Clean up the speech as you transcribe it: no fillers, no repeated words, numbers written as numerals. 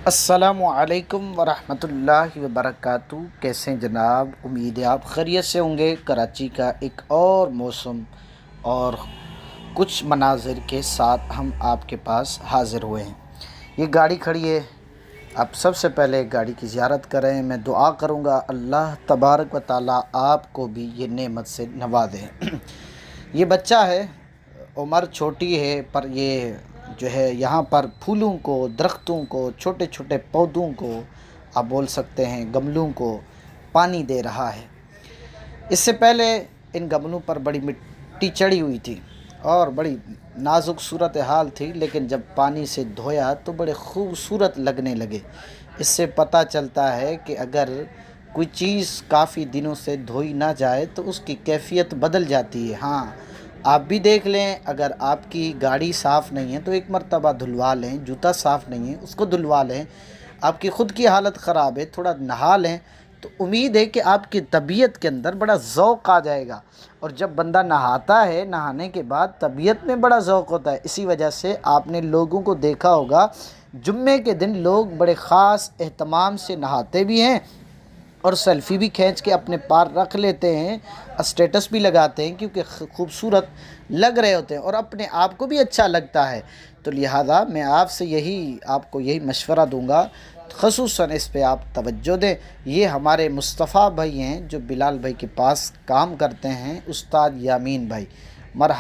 अस्सलामु अलैकुम वरहमतुल्लाहि वबरकातुहू। कैसे हैं जनाब? उम्मीद है आप खैरियत से होंगे। कराची का एक और मौसम और कुछ मनाजिर के साथ हम आपके पास हाज़िर हुए हैं। ये गाड़ी खड़ी है। आप सबसे पहले गाड़ी की ज़ियारत करें। मैं दुआ करूँगा अल्लाह तबारक व ताला आपको भी ये नेमत से नवाज़े। ये बच्चा है, उम्र छोटी है, पर ये जो है यहाँ पर फूलों को, दरख्तों को, छोटे छोटे पौधों को, आप बोल सकते हैं गमलों को पानी दे रहा है। इससे पहले इन गमलों पर बड़ी मिट्टी चढ़ी हुई थी और बड़ी नाजुक सूरत हाल थी, लेकिन जब पानी से धोया तो बड़े खूबसूरत लगने लगे। इससे पता चलता है कि अगर कोई चीज़ काफ़ी दिनों से धोई ना जाए तो उसकी कैफियत बदल जाती है। हाँ, आप भी देख लें, अगर आपकी गाड़ी साफ़ नहीं है तो एक मर्तबा धुलवा लें। जूता साफ़ नहीं है उसको धुलवा लें। आपकी ख़ुद की हालत ख़राब है, थोड़ा नहा लें तो उम्मीद है कि आपकी तबीयत के अंदर बड़ा ज़ौक़ आ जाएगा। और जब बंदा नहाता है, नहाने के बाद तबीयत में बड़ा ज़ौक़ होता है। इसी वजह से आपने लोगों को देखा होगा, जुम्मे के दिन लोग बड़े ख़ास एहतमाम से नहाते भी हैं और सेल्फ़ी भी खींच के अपने पार रख लेते हैं, स्टेटस भी लगाते हैं, क्योंकि खूबसूरत लग रहे होते हैं और अपने आप को भी अच्छा लगता है। तो लिहाजा मैं आपसे आपको यही मशवरा दूंगा, ख़ुसूसन इस पे आप तवज्जो दें। ये हमारे मुस्तफ़ा भाई हैं जो बिलाल भाई के पास काम करते हैं, उस्ताद यामीन भाई। मरहबा।